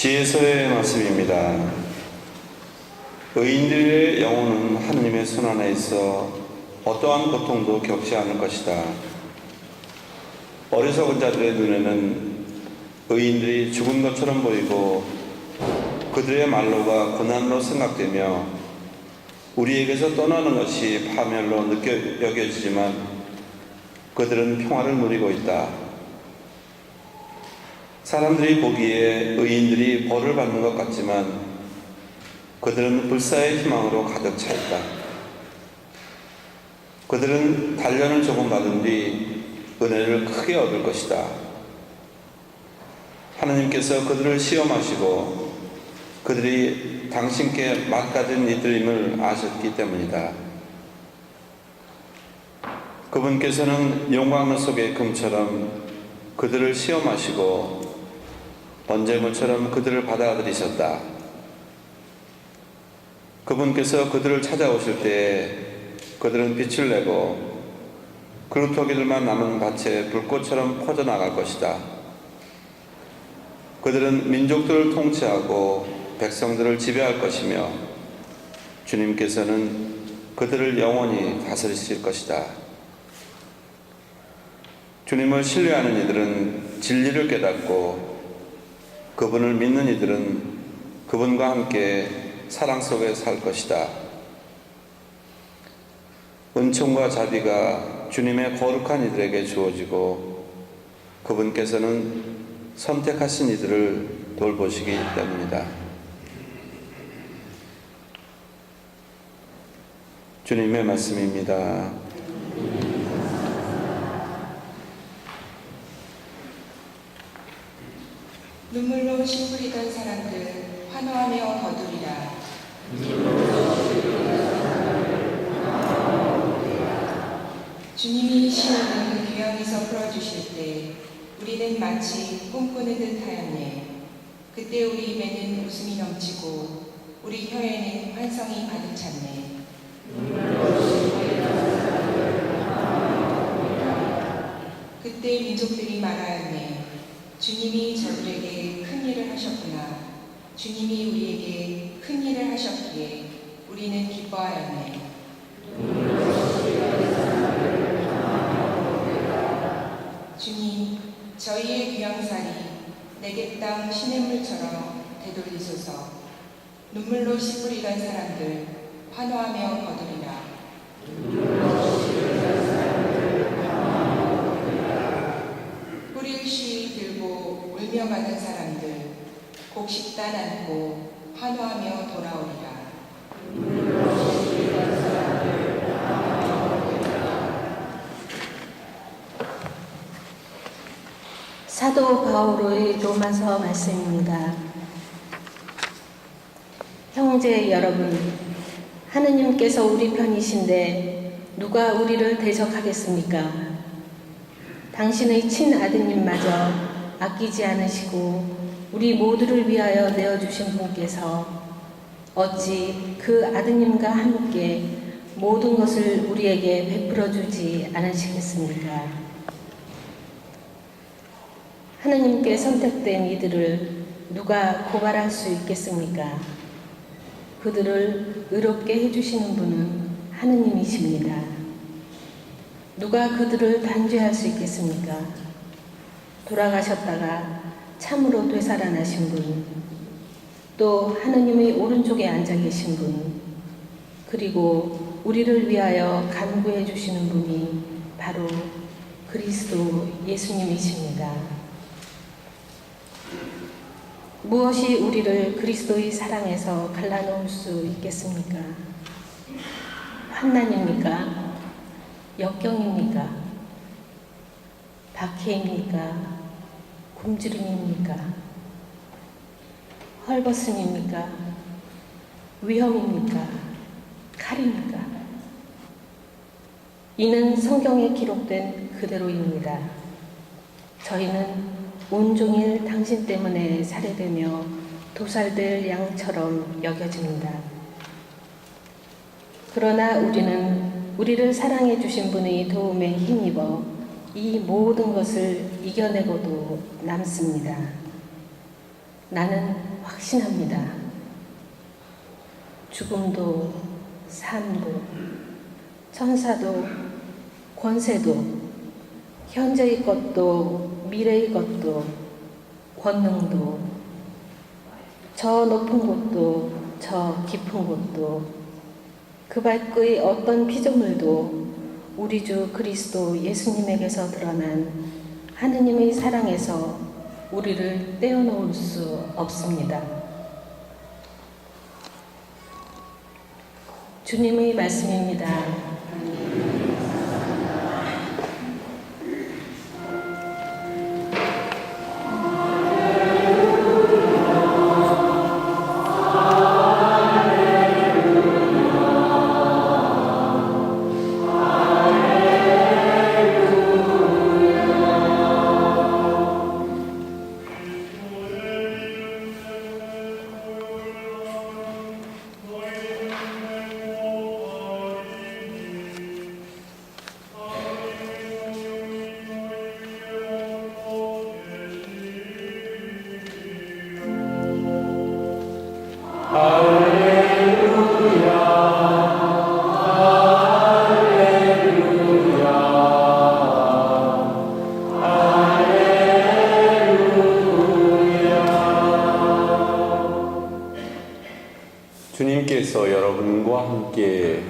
지혜서의 말씀입니다. 의인들의 영혼은 하느님의 손 안에 있어 어떠한 고통도 겪지 않을 것이다. 어리석은 자들의 눈에는 의인들이 죽은 것처럼 보이고 그들의 말로가 고난으로 생각되며 우리에게서 떠나는 것이 파멸로 여겨지지만 그들은 평화를 누리고 있다. 사람들이 보기에 의인들이 벌을 받는 것 같지만 그들은 불사의 희망으로 가득 차 있다. 그들은 단련을 조금 받은 뒤 은혜를 크게 얻을 것이다. 하느님께서 그들을 시험하시고 그들이 당신께 맡겨진 이들임을 아셨기 때문이다. 그분께서는 용광로 속의 금처럼 그들을 시험하시고 번제물처럼 그들을 받아들이셨다. 그분께서 그들을 찾아오실 때에 그들은 빛을 내고 그루터기들만 남은 밭에 불꽃처럼 퍼져나갈 것이다. 그들은 민족들을 통치하고 백성들을 지배할 것이며 주님께서는 그들을 영원히 다스리실 것이다. 주님을 신뢰하는 이들은 진리를 깨닫고 그분을 믿는 이들은 그분과 함께 사랑 속에 살 것이다. 은총과 자비가 주님의 거룩한 이들에게 주어지고 그분께서는 선택하신 이들을 돌보시기 때문이다. 주님의 말씀입니다. 눈물로 씨 뿌리던 사람들 환호하며 거두리라. 주님이 시온을 귀양에서 풀어주실 때 우리는 마치 꿈꾸는 듯하였네. 그때 우리 입에는 웃음이 넘치고 우리 혀에는 환성이 가득 찼네. 그때 민족들이 말하였네. 주님이 저들에게 큰 일을 하셨구나. 주님이 우리에게 큰 일을 하셨기에 우리는 기뻐하였네. 주님, 저희의 귀양살이 내게 땅 시냇물처럼 되돌리소서. 눈물로 씨 뿌리던 사람들 환호하며 거두리라. 뿌릴 씨 들고 울며 가는 사람들 곡식단 안고 환호하며 돌아오리라. 사도 바오로의 로마서 말씀입니다. 형제 여러분, 하느님께서 우리 편이신데 누가 우리를 대적하겠습니까? 당신의 친아드님마저 아끼지 않으시고 우리 모두를 위하여 내어주신 분께서 어찌 그 아드님과 함께 모든 것을 우리에게 베풀어 주지 않으시겠습니까? 하느님께 선택된 이들을 누가 고발할 수 있겠습니까? 그들을 의롭게 해주시는 분은 하느님이십니다. 누가 그들을 단죄할 수 있겠습니까? 돌아가셨다가 참으로 되살아나신 분, 또 하느님의 오른쪽에 앉아 계신 분, 그리고 우리를 위하여 간구해 주시는 분이 바로 그리스도 예수님이십니다. 무엇이 우리를 그리스도의 사랑에서 갈라놓을 수 있겠습니까? 환난입니까? 역경입니까? 박해입니까? 굶주림입니까? 헐벗음입니까? 위험입니까? 칼입니까? 이는 성경에 기록된 그대로입니다. 저희는 온종일 당신 때문에 살해되며 도살될 양처럼 여겨집니다. 그러나 우리는 우리를 사랑해 주신 분의 도움에 힘입어 이 모든 것을 이겨내고도 남습니다. 나는 확신합니다. 죽음도 삶도 천사도 권세도 현재의 것도 미래의 것도 권능도 저 높은 곳도 저 깊은 곳도 그 밖의 어떤 피조물도 우리 주 그리스도 예수님에게서 드러난 하느님의 사랑에서 우리를 떼어놓을 수 없습니다. 주님의 말씀입니다. 주님께서 여러분과 함께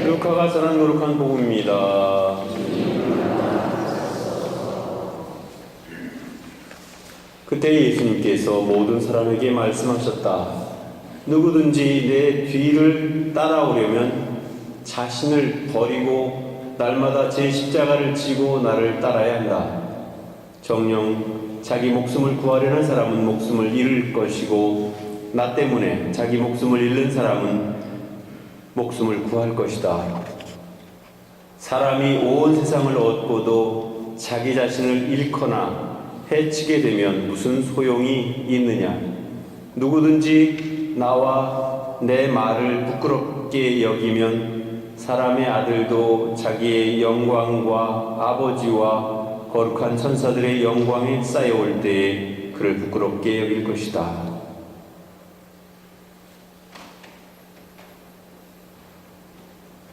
루카가 전한 거룩한 복음입니다. 그때 예수님께서 모든 사람에게 말씀하셨다. 누구든지 내 뒤를 따라오려면 자신을 버리고 날마다 제 십자가를 지고 나를 따라야 한다. 정녕 자기 목숨을 구하려는 사람은 목숨을 잃을 것이고 나 때문에 자기 목숨을 잃는 사람은 목숨을 구할 것이다. 사람이 온 세상을 얻고도 자기 자신을 잃거나 해치게 되면 무슨 소용이 있느냐? 누구든지 나와 내 말을 부끄럽게 여기면 사람의 아들도 자기의 영광과 아버지와 거룩한 천사들의 영광에 쌓여올 때에 그를 부끄럽게 여길 것이다.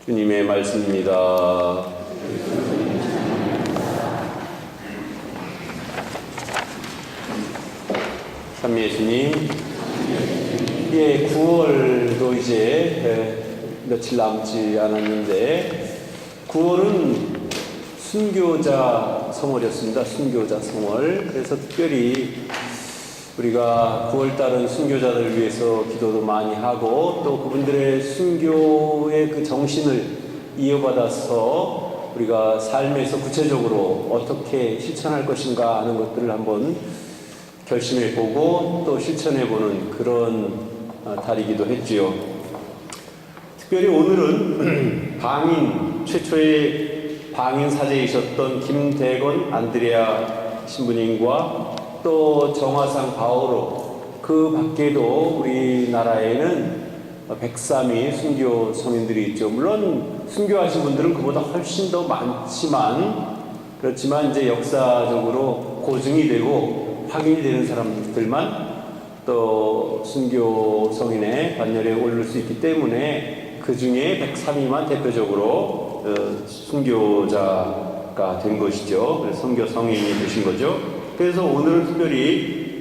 주님의 말씀입니다. 삼위예수님, 9월도 이제 며칠 남지 않았는데 9월은 순교자 성월이었습니다. 순교자 성월. 그래서 특별히 우리가 9월달은 순교자들을 위해서 기도도 많이 하고 또 그분들의 순교의 그 정신을 이어받아서 우리가 삶에서 구체적으로 어떻게 실천할 것인가 하는 것들을 한번 결심해보고 또 실천해보는 그런 달이기도 했지요. 특별히 오늘은 최초의 방인 사제이셨던 김대건 안드레아 신부님과 또 정화상 바오로 그 밖에도 우리나라에는 103위 순교 성인들이 있죠. 물론 순교하신 분들은 그보다 훨씬 더 많지만 그렇지만 이제 역사적으로 고증이 되고 확인이 되는 사람들만 또 순교 성인의 반열에 오를 수 있기 때문에 그 중에 103위만 대표적으로 순교자가 된 것이죠. 그래서 순교 성인이 되신 거죠. 그래서 오늘은 특별히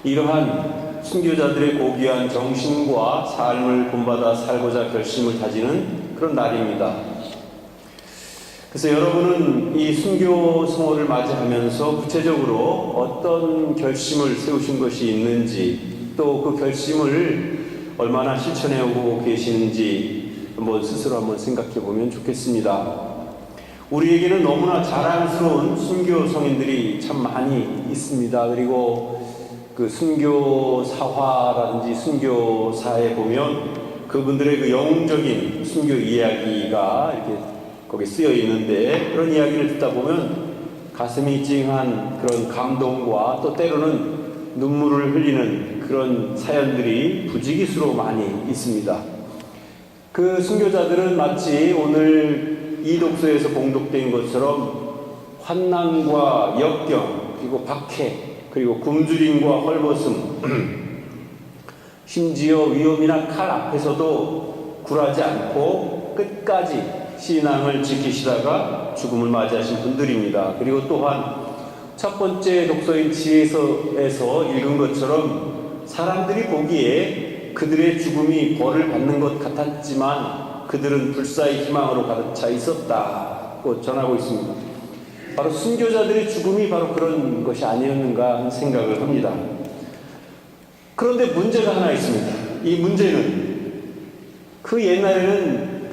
이러한 순교자들의 고귀한 정신과 삶을 본받아 살고자 결심을 다지는 그런 날입니다. 그래서 여러분은 이 순교 성호를 맞이하면서 구체적으로 어떤 결심을 세우신 것이 있는지 또 그 결심을 얼마나 실천해 오고 계시는지 스스로 한번 생각해 보면 좋겠습니다. 우리에게는 너무나 자랑스러운 순교 성인들이 참 많이 있습니다. 그리고 그 순교 사화라든지 순교사에 보면 그분들의 그 영웅적인 순교 이야기가 이렇게 거기 쓰여 있는데 그런 이야기를 듣다 보면 가슴이 찡한 그런 감동과 또 때로는 눈물을 흘리는 그런 사연들이 부지기수로 많이 있습니다. 그 순교자들은 마치 오늘 이 독서에서 봉독된 것처럼 환난과 역경 그리고 박해 그리고 굶주림과 헐벗음, 심지어 위험이나 칼 앞에서도 굴하지 않고 끝까지 신앙을 지키시다가 죽음을 맞이하신 분들입니다. 그리고 또한 첫 번째 독서인 지혜서에서 읽은 것처럼 사람들이 보기에 그들의 죽음이 벌을 받는 것 같았지만 그들은 불사의 희망으로 가득 차 있었다고 전하고 있습니다. 바로 순교자들의 죽음이 바로 그런 것이 아니었는가 하는 생각을 합니다. 그런데 문제가 하나 있습니다. 이 문제는 그 옛날에는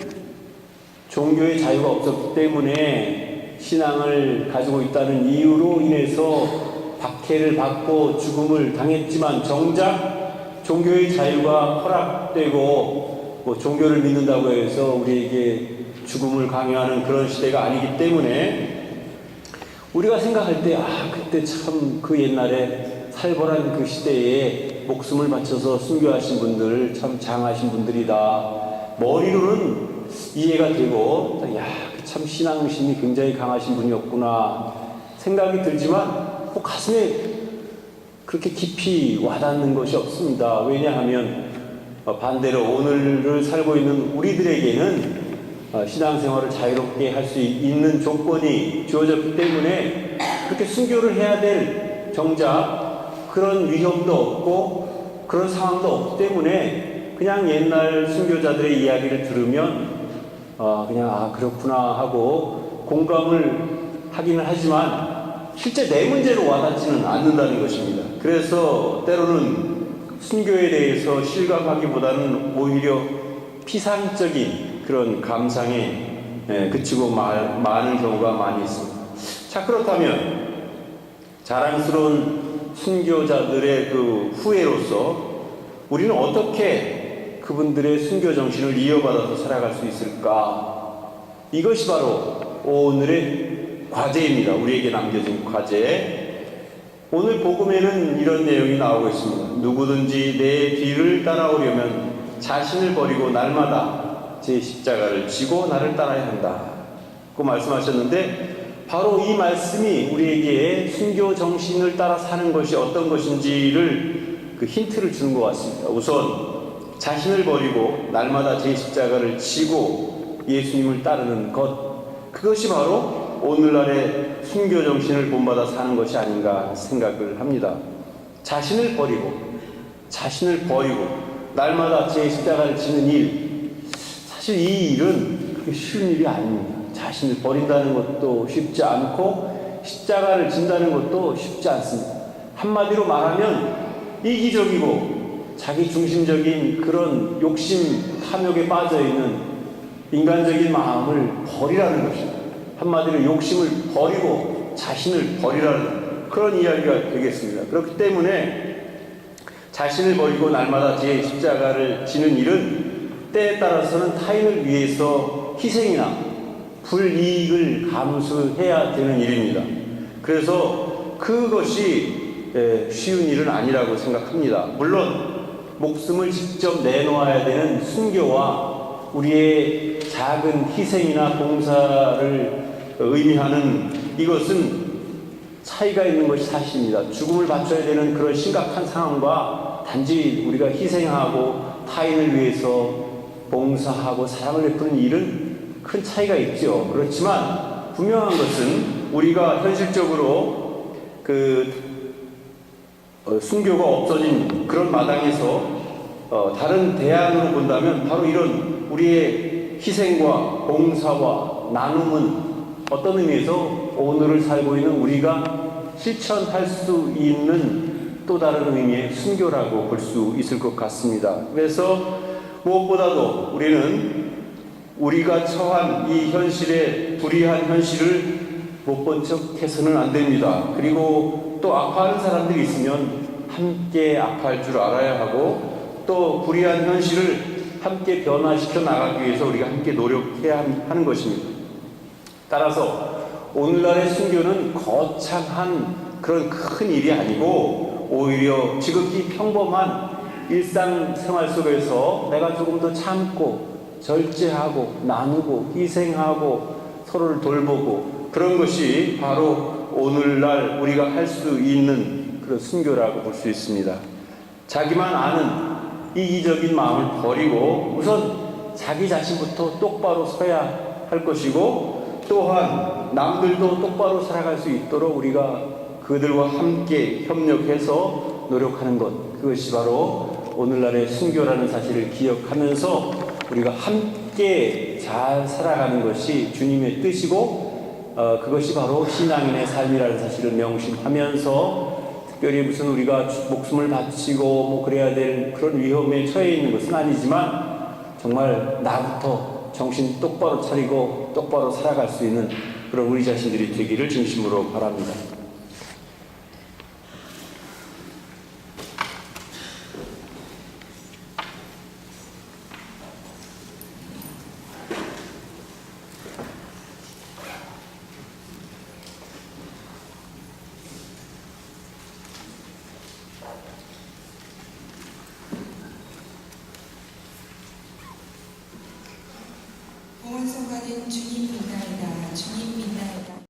종교의 자유가 없었기 때문에 신앙을 가지고 있다는 이유로 인해서 박해를 받고 죽음을 당했지만 정작 종교의 자유가 허락되고 종교를 믿는다고 해서 우리에게 죽음을 강요하는 그런 시대가 아니기 때문에 우리가 생각할 때 그때 참 그 옛날에 살벌한 그 시대에 목숨을 바쳐서 순교하신 분들 참 장하신 분들이다. 머리로는 이해가 되고 참 신앙심이 굉장히 강하신 분이었구나 생각이 들지만 가슴에 그렇게 깊이 와닿는 것이 없습니다. 왜냐하면 반대로 오늘을 살고 있는 우리들에게는 신앙생활을 자유롭게 할 수 있는 조건이 주어졌기 때문에 그렇게 순교를 해야 될 정작 그런 위험도 없고 그런 상황도 없기 때문에 그냥 옛날 순교자들의 이야기를 들으면 그냥 그렇구나 하고 공감을 하기는 하지만 실제 내 문제로 와닿지는 않는다는 것입니다. 그래서 때로는 순교에 대해서 실감하기보다는 오히려 피상적인 그런 감상에 그치고 마는 경우가 많이 있습니다. 자, 그렇다면 자랑스러운 순교자들의 그 후예로서 우리는 어떻게 그분들의 순교 정신을 이어받아서 살아갈 수 있을까? 이것이 바로 오늘의 과제입니다. 우리에게 남겨진 과제. 오늘 복음에는 이런 내용이 나오고 있습니다. 누구든지 내 뒤를 따라오려면 자신을 버리고 날마다 제 십자가를 지고 나를 따라야 한다. 그 말씀하셨는데 바로 이 말씀이 우리에게 순교 정신을 따라 사는 것이 어떤 것인지를 그 힌트를 주는 것 같습니다. 우선 자신을 버리고 날마다 제 십자가를 지고 예수님을 따르는 것, 그것이 바로 오늘날의 순교 정신을 본받아 사는 것이 아닌가 생각을 합니다. 자신을 버리고 날마다 제 십자가를 지는 일, 사실 이 일은 그렇게 쉬운 일이 아닙니다. 자신을 버린다는 것도 쉽지 않고 십자가를 진다는 것도 쉽지 않습니다. 한마디로 말하면 이기적이고 자기 중심적인 그런 욕심, 탐욕에 빠져있는 인간적인 마음을 버리라는 것입니다. 한마디로 욕심을 버리고 자신을 버리라는 그런 이야기가 되겠습니다. 그렇기 때문에 자신을 버리고 날마다 제 십자가를 지는 일은 때에 따라서는 타인을 위해서 희생이나 불이익을 감수해야 되는 일입니다. 그래서 그것이 쉬운 일은 아니라고 생각합니다. 물론 목숨을 직접 내놓아야 되는 순교와 우리의 작은 희생이나 봉사를 의미하는 이것은 차이가 있는 것이 사실입니다. 죽음을 바쳐야 되는 그런 심각한 상황과 단지 우리가 희생하고 타인을 위해서 봉사하고 사랑을 베푸는 일은 큰 차이가 있죠. 그렇지만 분명한 것은 우리가 현실적으로 순교가 없어진 그런 마당에서 다른 대안으로 본다면 바로 이런 우리의 희생과 봉사와 나눔은 어떤 의미에서 오늘을 살고 있는 우리가 실천할 수 있는 또 다른 의미의 순교라고 볼 수 있을 것 같습니다. 그래서 무엇보다도 우리는 우리가 처한 이 현실의 불의한 현실을 못 본 척 해서는 안 됩니다. 그리고 또 아파하는 사람들이 있으면 함께 아파할 줄 알아야 하고 또 불의한 현실을 함께 변화시켜 나가기 위해서 우리가 함께 노력해야 하는 것입니다. 따라서 오늘날의 순교는 거창한 그런 큰 일이 아니고 오히려 지극히 평범한 일상생활 속에서 내가 조금 더 참고 절제하고 나누고 희생하고 서로를 돌보고 그런 것이 바로 오늘날 우리가 할 수 있는 그런 순교라고 볼 수 있습니다. 자기만 아는 이기적인 마음을 버리고 우선 자기 자신부터 똑바로 서야 할 것이고, 또한 남들도 똑바로 살아갈 수 있도록 우리가 그들과 함께 협력해서 노력하는 것, 그것이 바로 오늘날의 순교라는 사실을 기억하면서 우리가 함께 잘 살아가는 것이 주님의 뜻이고, 그것이 바로 신앙인의 삶이라는 사실을 명심하면서, 특별히 무슨 우리가 목숨을 바치고 뭐 그래야 될 그런 위험에 처해 있는 것은 아니지만, 정말 나부터 정신 똑바로 차리고 똑바로 살아갈 수 있는 그런 우리 자신들이 되기를 진심으로 바랍니다. 봉헌성가는 주님 믿나이다, 주님 믿나이다.